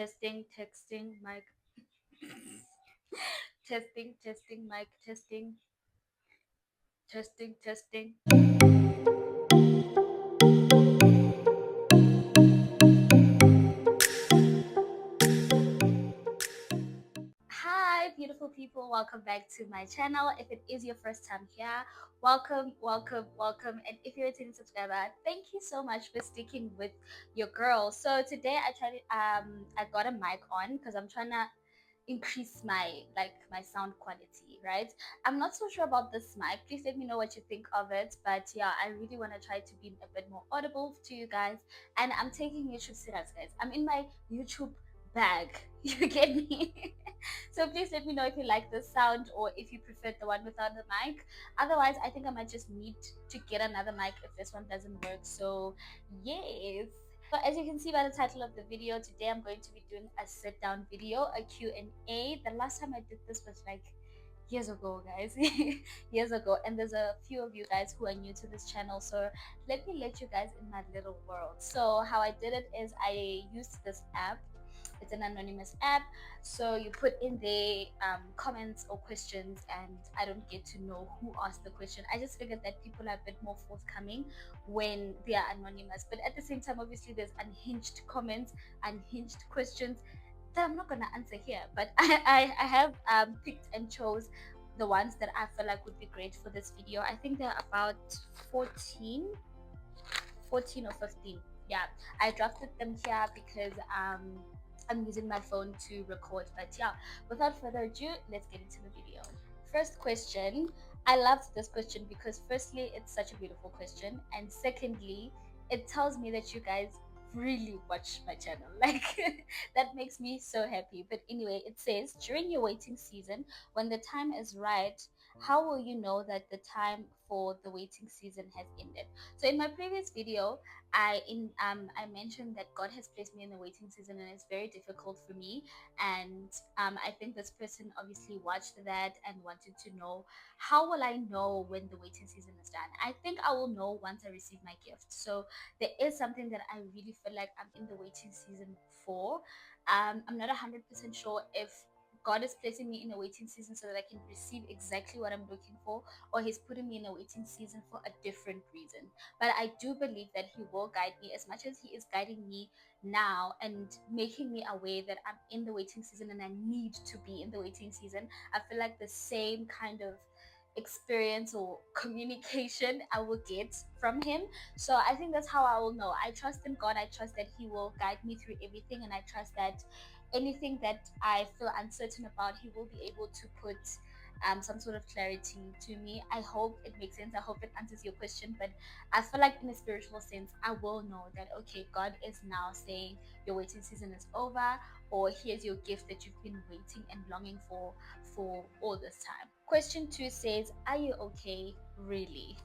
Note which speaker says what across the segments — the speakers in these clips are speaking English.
Speaker 1: Testing, texting, mic. Testing, testing, mic, testing, testing, testing. Hi, beautiful people. Welcome back to my channel. If it is your first time here, welcome, welcome, welcome. And if you're a returning subscriber, thank you so much for sticking with your girl. So today I got a mic on because I'm trying to increase my sound quality, right? I'm not so sure about this mic. Please let me know what you think of it. But yeah, I really want to try to be a bit more audible to you guys. And I'm taking YouTube serious, guys. I'm in my YouTube bag. You get me? So please let me know if you like this sound or if you prefer the one without the mic. Otherwise, I think I might just need to get another mic if this one doesn't work. So yes. So as you can see by the title of the video, today I'm going to be doing a sit down video, a Q&A. The last time I did this was like years ago, guys. Years ago, and there's a few of you guys who are new to this channel, so let you guys in my little world. So how I did it is I used this app. It's an anonymous app, so you put in the comments or questions, and I don't get to know who asked the question. I just figured that people are a bit more forthcoming when they are anonymous, but at the same time, obviously there's unhinged comments, unhinged questions that I'm not gonna answer here. But I have picked and chose the ones that I feel like would be great for this video. I think there are about 14 14 or 15. Yeah, I drafted them here because I'm using my phone to record. But yeah, without further ado, let's get into the video. First question. I loved this question because firstly, it's such a beautiful question, and secondly, it tells me that you guys really watch my channel. Like that makes me so happy. But anyway, it says during your waiting season, when the time is right, how will you know that the time for the waiting season has ended? So in my previous video, I mentioned that God has placed me in the waiting season and it's very difficult for me. And I think this person obviously watched that and wanted to know, how will I know when the waiting season is done? I think I will know once I receive my gift. So there is something that I really feel like I'm in the waiting season for. I'm not 100% sure if God is placing me in a waiting season so that I can receive exactly what I'm looking for, or He's putting me in a waiting season for a different reason. But I do believe that He will guide me as much as He is guiding me now and making me aware that I'm in the waiting season and I need to be in the waiting season. I feel like the same kind of experience or communication I will get from Him. So I think that's how I will know. I trust in God. I trust that He will guide me through everything, and I trust that anything that I feel uncertain about, He will be able to put some sort of clarity to me. I hope it makes sense. I hope it answers your question. But I feel like in a spiritual sense, I will know that okay, God is now saying your waiting season is over, or here's your gift that you've been waiting and longing for all this time. Question 2 says, are you okay? Really?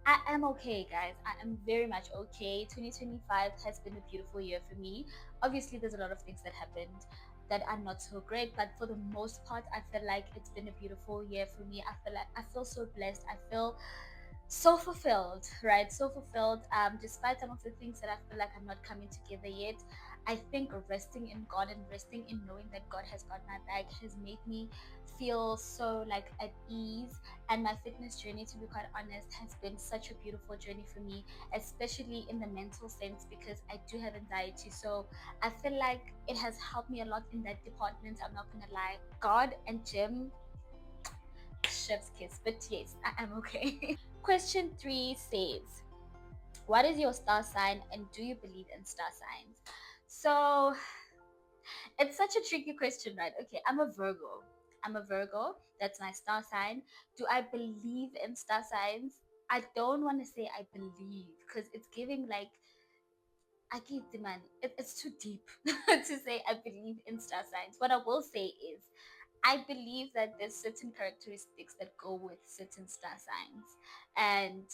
Speaker 1: I am okay, guys. I am very much okay. 2025 has been a beautiful year for me. Obviously, there's a lot of things that happened that are not so great, but for the most part, I feel like it's been a beautiful year for me. I feel so blessed. I feel so fulfilled, right? So fulfilled. Despite some of the things that I feel like I'm not coming together yet, I think resting in God and resting in knowing that God has got my back has made me feel so like at ease. And my fitness journey, to be quite honest, has been such a beautiful journey for me, especially in the mental sense, because I do have anxiety. So I feel like it has helped me a lot in that department. I'm not gonna lie. God and gym, chef's kiss. But yes, I am okay. Question 3 says, what is your star sign and do you believe in star signs? So it's such a tricky question, right? Okay, I'm a Virgo. I'm a Virgo. That's my star sign. Do I believe in star signs? I don't want to say I believe because it's giving like I give the man. It's too deep to say I believe in star signs. What I will say is I believe that there's certain characteristics that go with certain star signs, and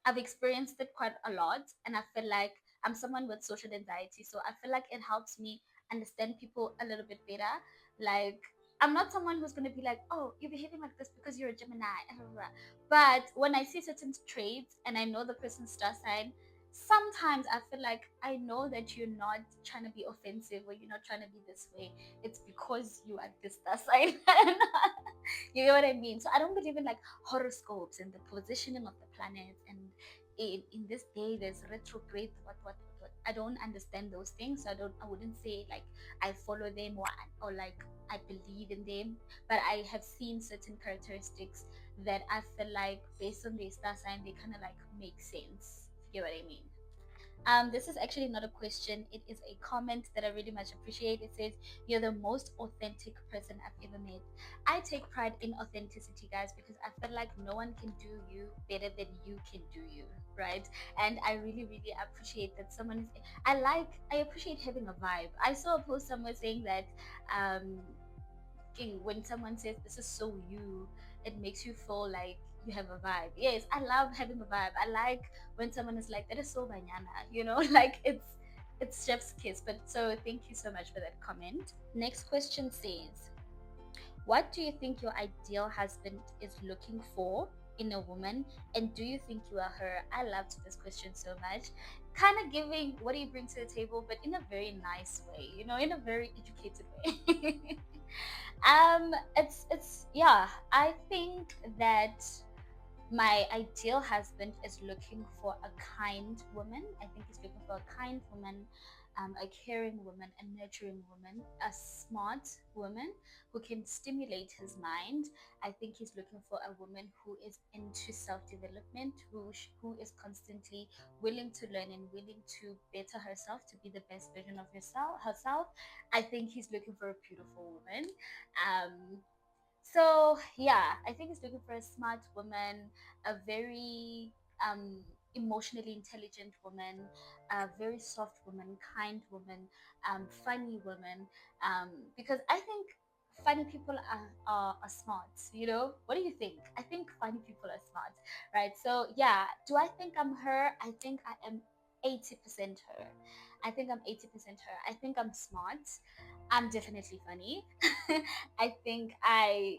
Speaker 1: I've experienced it quite a lot. And I feel like I'm someone with social anxiety, so I feel like it helps me understand people a little bit better. Like I'm not someone who's gonna be like, oh, you're behaving like this because you're a Gemini, blah, blah, blah. But when I see certain traits and I know the person's star sign, sometimes I feel like I know that you're not trying to be offensive or you're not trying to be this way. It's because you are this star sign. You know what I mean? So I don't believe in like horoscopes and the positioning of the planets and in this day there's retrograde what. I don't understand those things. So I wouldn't say like I follow them or like I believe in them. But I have seen certain characteristics that I feel like based on their star sign they kinda like make sense. If you get what I mean? This is actually not a question, it is a comment that I really much appreciate. It says, "You're the most authentic person I've ever met." I take pride in authenticity, guys, because I feel like no one can do you better than you can do you, right? And I really, really appreciate that someone is. I appreciate having a vibe. I saw a post somewhere saying that um, when someone says this is so you, it makes you feel like you have a vibe. Yes, I love having a vibe. I like when someone is like, that is so banyana, like it's chef's kiss. But so thank you so much for that comment. Next question says, what do you think your ideal husband is looking for in a woman? And do you think you are her? I loved this question so much. Kind of giving what do you bring to the table, but in a very nice way, in a very educated way. It's yeah. I think that my ideal husband is looking for a kind woman. I think he's looking for a kind woman, a caring woman, a nurturing woman, a smart woman who can stimulate his mind. I think he's looking for a woman who is into self-development, who is constantly willing to learn and willing to better herself to be the best version of herself. I think he's looking for a beautiful woman. So yeah, I think he's looking for a smart woman, a very emotionally intelligent woman, a very soft woman, kind woman, funny woman. Because I think funny people are smart. What do you think? I think funny people are smart, right? So yeah, do I think I'm her? I think I am 80% her. I think I'm 80% her. I think I'm smart. I'm definitely funny. I think I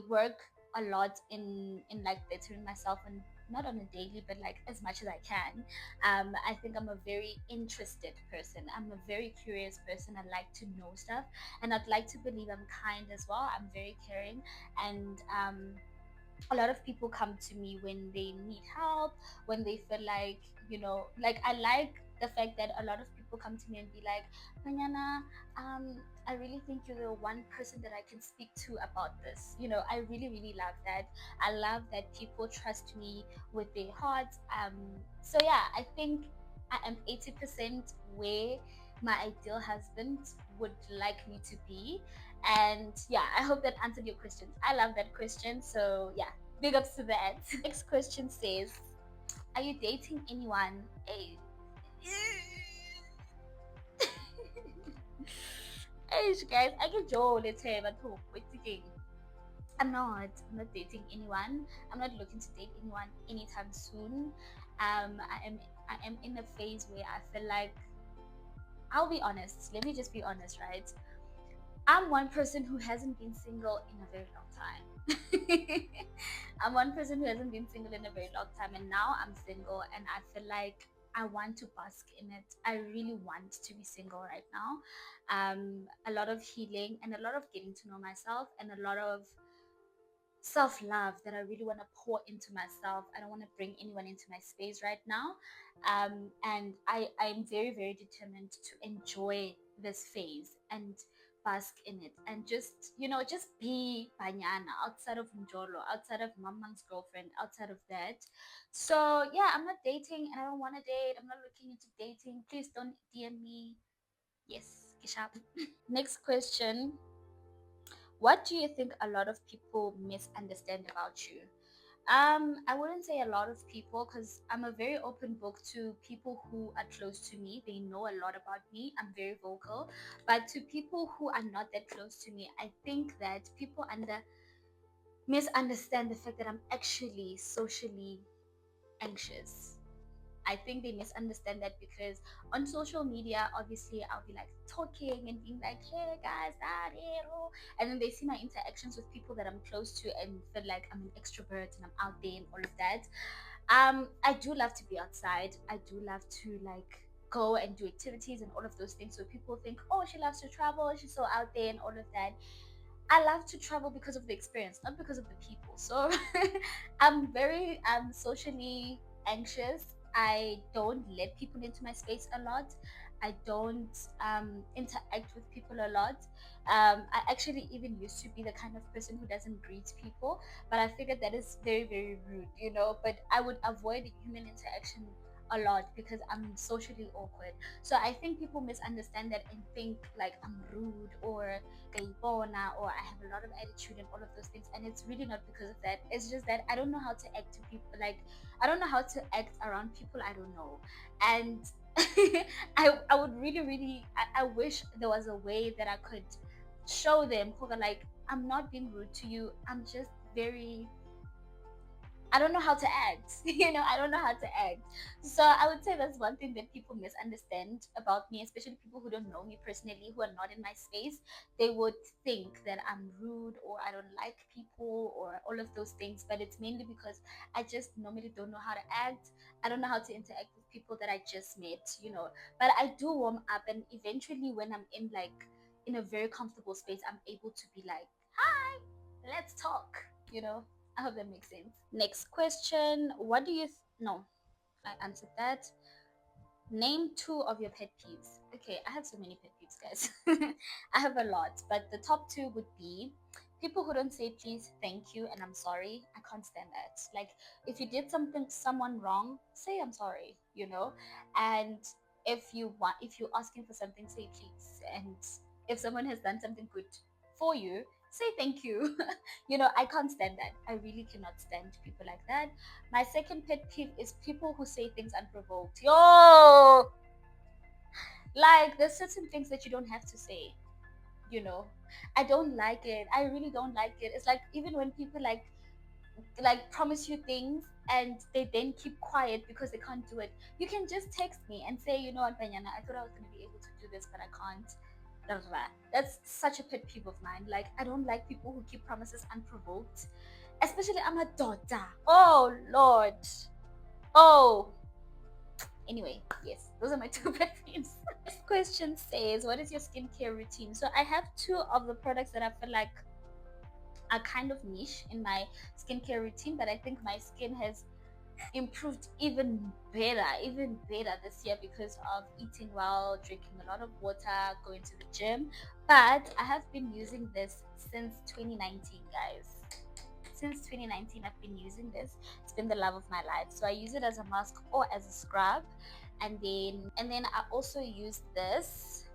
Speaker 1: work a lot in like bettering myself, and not on a daily but like as much as I can. I think I'm a very interested person. I'm a very curious person. I like to know stuff, and I'd like to believe I'm kind as well. I'm very caring, and a lot of people come to me when they need help, when they feel like, like I like the fact that a lot of people come to me and be like, Manyana, I really think you're the one person that I can speak to about this. I really, really love that. I love that people trust me with their hearts. So yeah, I think I am 80% where my ideal husband would like me to be. And yeah, I hope that answered your questions. I love that question. So yeah, big ups to that. Next question says, are you dating anyone? Hey, hey guys, I can joke. Let's say, but wait again. I'm not dating anyone. I'm not looking to date anyone anytime soon. I am in a phase where I feel like, I'll be honest. Let me just be honest, right? I'm one person who hasn't been single in a very long time. I'm one person who hasn't been single in a very long time, and now I'm single, and I feel like I want to bask in it. I really want to be single right now. A lot of healing and a lot of getting to know myself, and a lot of self love that I really want to pour into myself. I don't want to bring anyone into my space right now. And I'm very, very determined to enjoy this phase and bask in it, and just be banyana outside of Njolo, outside of Mamang's girlfriend, outside of that. So yeah, I'm not dating and I don't want to date. I'm not looking into dating. Please don't DM me. Yes, Kishap. Next question. What do you think a lot of people misunderstand about you? I wouldn't say a lot of people, because I'm a very open book to people who are close to me. They know a lot about me. I'm very vocal. But to people who are not that close to me, I think that people misunderstand the fact that I'm actually socially anxious. I think they misunderstand that because on social media, obviously, I'll be like talking and being like, hey guys, and then they see my interactions with people that I'm close to and feel like I'm an extrovert and I'm out there and all of that. I do love to be outside. I do love to like go and do activities and all of those things. So people think, oh, she loves to travel, she's so out there and all of that. I love to travel because of the experience, not because of the people. So I'm very socially anxious. I don't let people into my space a lot. I don't interact with people a lot. I actually even used to be the kind of person who doesn't greet people, but I figured that is very, very rude, you know. But I would avoid human interaction a lot because I'm socially awkward. So I think people misunderstand that and think like I'm rude or kaibona or I have a lot of attitude and all of those things. And it's really not because of that. It's just that I don't know how to act to people. Like I don't know how to act around people I don't know. And I would really, really, I wish there was a way that I could show them, like, I'm not being rude to you. I'm just very, I don't know how to act. I don't know how to act. So I would say that's one thing that people misunderstand about me, especially people who don't know me personally, who are not in my space. They would think that I'm rude or I don't like people or all of those things. But it's mainly because I just normally don't know how to act. I don't know how to interact with people that I just met. But I do warm up, and eventually, when I'm in a very comfortable space, I'm able to be like, hi, let's talk, you know. I hope that makes sense. Next question. What do you no, I answered that. Name two of your pet peeves. Okay, I have so many pet peeves, guys. I have a lot, but the top two would be people who don't say please, thank you, and I'm sorry. I can't stand that. Like, if you did someone wrong, say I'm sorry. And if you're asking for something, say please. And if someone has done something good for you, say thank you. I can't stand that. I really cannot stand people like that. My second pet peeve is people who say things unprovoked. Yo, like there's certain things that you don't have to say. You know, I don't like it. I really don't like it. It's like even when people like promise you things and they then keep quiet because they can't do it. You can just text me and say, you know what, Banyana, I thought I was going to be able to do this, but I can't. Blah, blah, blah. That's such a pet peeve of mine. Like, I don't like people who keep promises unprovoked, especially I'm a daughter. Oh, Lord. Oh, anyway, yes, those are my two pet peeves. This question says, what is your skincare routine? So I have two of the products that I feel like are kind of niche in my skincare routine, but I think my skin has improved even better this year because of eating well, drinking a lot of water, going to the gym. But I have been using this since 2019, guys. Since 2019, I've been using this. It's been the love of my life. So I use it as a mask or as a scrub, and then I also use this.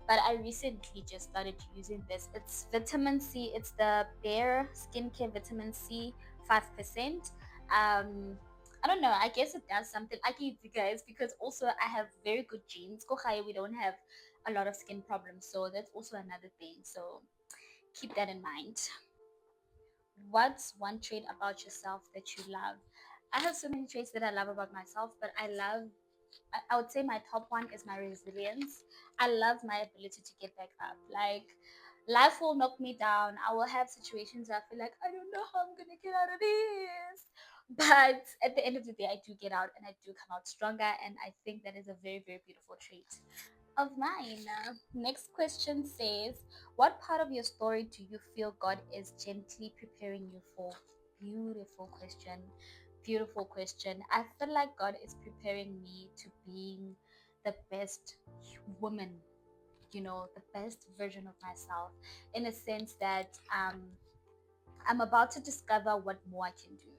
Speaker 1: But I recently just started using this. It's vitamin C. It's the Bare Skincare Vitamin C 5%. I don't know. I guess it does something. I can you guys because also I have very good genes. Kochai, we don't have a lot of skin problems, so that's also another thing. So keep that in mind. What's one trait about yourself that you love? I have so many traits that I love about myself, but I would say my top one is my resilience. I love my ability to get back up. Like, life will knock me down. I will have situations where I feel like I don't know how I'm gonna get out of this. But at the end of the day, I do get out and I do come out stronger. And I think that is a very, very beautiful trait of mine. Next question says, what part of your story do you feel God is gently preparing you for? Beautiful question. Beautiful question. I feel like God is preparing me to being the best woman, the best version of myself, in a sense that I'm about to discover what more I can do.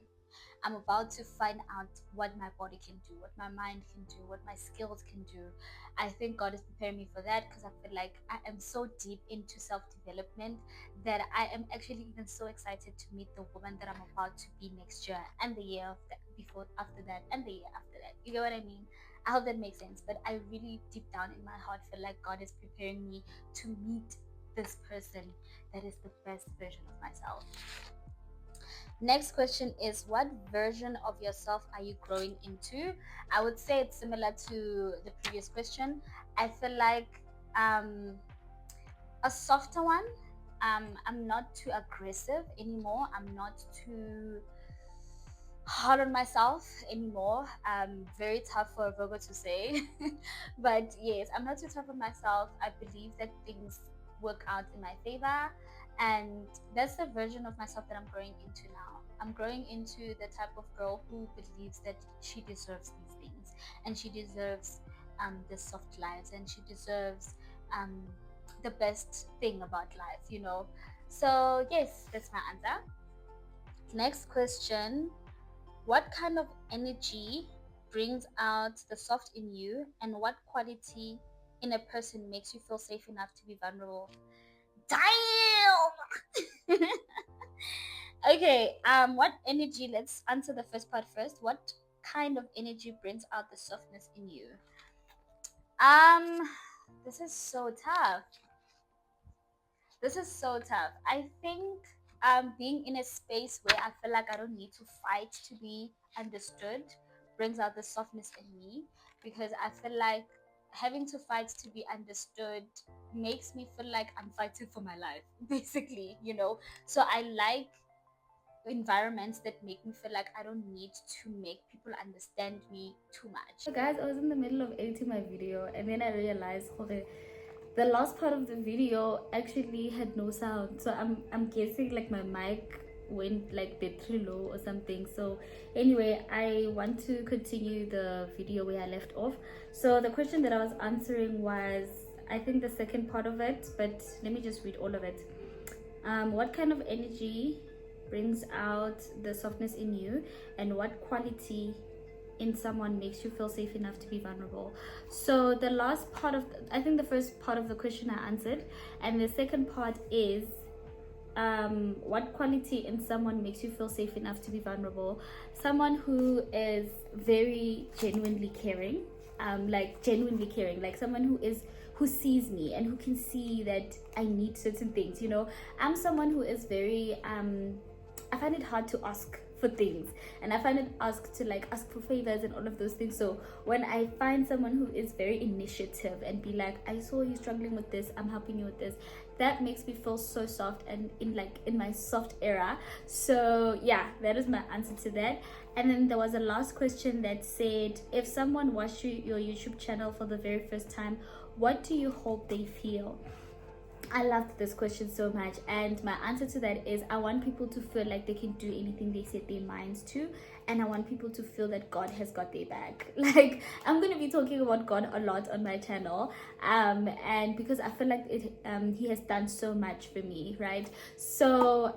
Speaker 1: I'm about to find out what my body can do, what my mind can do, what my skills can do. I think God is preparing me for that because I feel like I am so deep into self development that I am actually even so excited to meet the woman that I'm about to be next year and the year before after that and the year after that. You get what I mean? I hope that makes sense. But I really deep down in my heart feel like God is preparing me to meet this person that is the best version of myself. Next question is, what version of yourself are you growing into? I would say it's similar to the previous question. I feel like um, a softer one. I'm not too aggressive anymore. I'm not too hard on myself anymore. Very tough for a Virgo to say. But yes, I'm not too tough on myself. I believe that things work out in my favor. And that's the version of myself that I'm growing into now. I'm growing into the type of girl who believes that she deserves these things, and she deserves the soft lives, and she deserves um, the best thing about life. So, yes, that's my answer. Next question: what kind of energy brings out the soft in you, and what quality in a person makes you feel safe enough to be vulnerable? Damn! Okay, what energy, let's answer the first part first. What kind of energy brings out the softness in you? Um, this is so tough. This is so tough. I think being in a space where I feel like I don't need to fight to be understood brings out the softness in me, because I feel like having to fight to be understood makes me feel like I'm fighting for my life, basically. So I like environments that make me feel like I don't need to make people understand me too much.
Speaker 2: So guys, I was in the middle of editing my video and then I realized, okay, the last part of the video actually had no sound. So I'm guessing like my mic went like battery low or something. So anyway, I want to continue the video where I left off. So the question that I was answering was, I think, the second part of it, but let me just read all of it. What kind of energy brings out the softness in you, and what quality in someone makes you feel safe enough to be vulnerable? So the last part of, I think the first part of the question I answered, and the second part is, what quality in someone makes you feel safe enough to be vulnerable? Someone who is very genuinely caring, like genuinely caring, like someone who sees me and who can see that I need certain things. I'm someone who is very I find it hard to ask for things, and I find it ask for favors and all of those things. So when I find someone who is very initiative and be like, I saw you struggling with this, I'm helping you with this, that makes me feel so soft and in my soft era. So yeah, that is my answer to that. And then there was a last question that said, if someone watched your YouTube channel for the very first time, what do you hope they feel? I loved this question so much, and my answer to that is, I want people to feel like they can do anything they set their minds to, and I want people to feel that God has got their back. Like, I'm gonna be talking about God a lot on my channel, and because I feel like He has done so much for me, right? So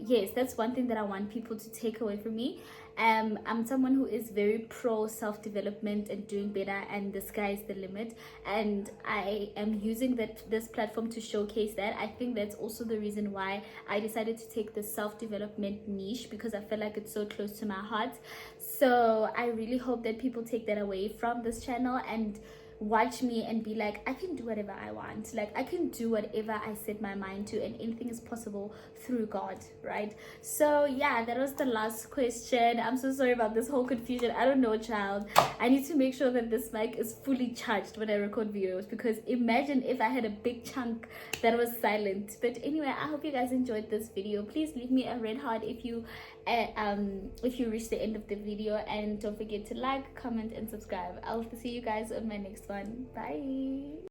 Speaker 2: yes, that's one thing that I want people to take away from me. I'm someone who is very pro self-development and doing better, and the sky is the limit, and I am using this platform to showcase that. I think that's also the reason why I decided to take the self-development niche, because I feel like it's so close to my heart. So I really hope that people take that away from this channel and watch me and be like, I can do whatever I want, like I can do whatever I set my mind to, and anything is possible through God, right? So yeah, that was the last question. I'm so sorry about this whole confusion. I don't know, child. I need to make sure that this mic is fully charged when I record videos, because imagine if I had a big chunk that was silent. But anyway, I hope you guys enjoyed this video. Please leave me a red heart if you reach the end of the video, and don't forget to like, comment, and subscribe. I'll see you guys on my next one. Bye.